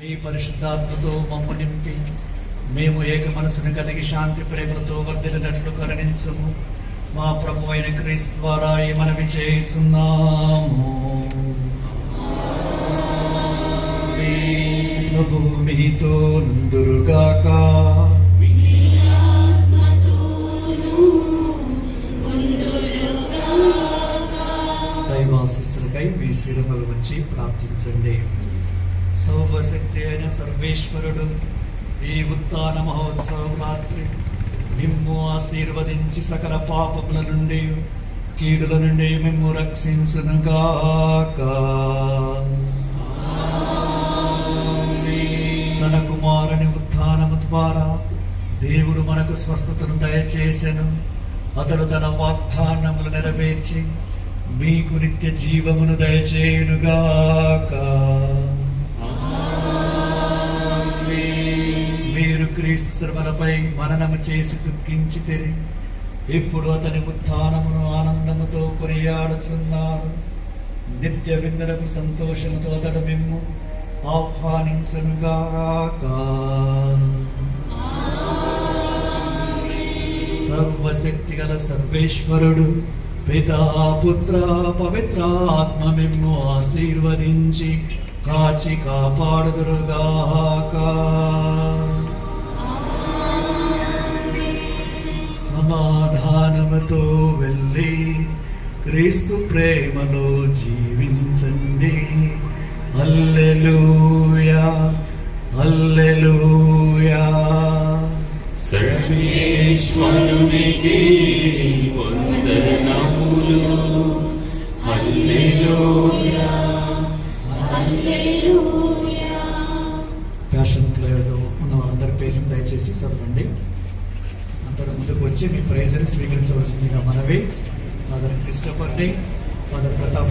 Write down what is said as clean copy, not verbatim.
మీ పరిశుద్ధాత్మతో మమ్ము నింపి మేము ఏక మనసును కలిగి శాంతి ప్రేమలతో వర్ధిల్లినట్లు కరుణించుము. మా ప్రభు అయిన క్రీస్తు ద్వారా ఈ మనవి చేయుచున్నాము. ప్రభు మీతో నుందురుగాక. దైవాశీస్సులకై మీ శిరములు వచ్చి ప్రార్థించండి. సర్వశక్తి అయిన సర్వేశ్వరుడు ఈ ఉత్థాన మహోత్సవ రాత్రి మిమ్ము ఆశీర్వదించి సకల పాపముల నుండి కీడుల నుండి మిమ్ము రక్షించునుగాక. తన కుమారుని ఉత్థానము ద్వారా దేవుడు మనకు స్వస్థతను దయచేసెను. అతడు తన వాగ్దానములు నెరవేర్చి మీకు నిత్య జీవమును దయచేయునుగాక. మీరు క్రీస్తు శ్రమలపై మననము చేసి దుఃఖించితిరి. ఇప్పుడు అతని ఉత్థానమును ఆనందముతో కొనియాడుచున్నారు. నిత్య విందులకు సంతోషముతో అతడు మిమ్ము ఆహ్వానించునుగాక. సర్వశక్తి గల సర్వేశ్వరుడు పితా పుత్ర పవిత్రాత్మ మిమ్ము ఆశీర్వదించి కాచి కాపాడుదురుగాక. సమాధానముతో వెళ్ళి క్రీస్తు ప్రేమలో జీవించండి. హల్లెలూయా హల్లెలూయా. సర్వేశ్వరునికి వందనములు. హల్లెలూయా హల్లెలూయా. ప్యాషన్ ప్లేయర్లో ఉన్న వారందరి పేర్లను దయచేసి చదవండి. అందరూ ముందుకు వచ్చి మీ ప్రైజ్ని స్వీకరించవలసిందిగా మనవి. Father క్రిస్టోఫర్ని, father Pratap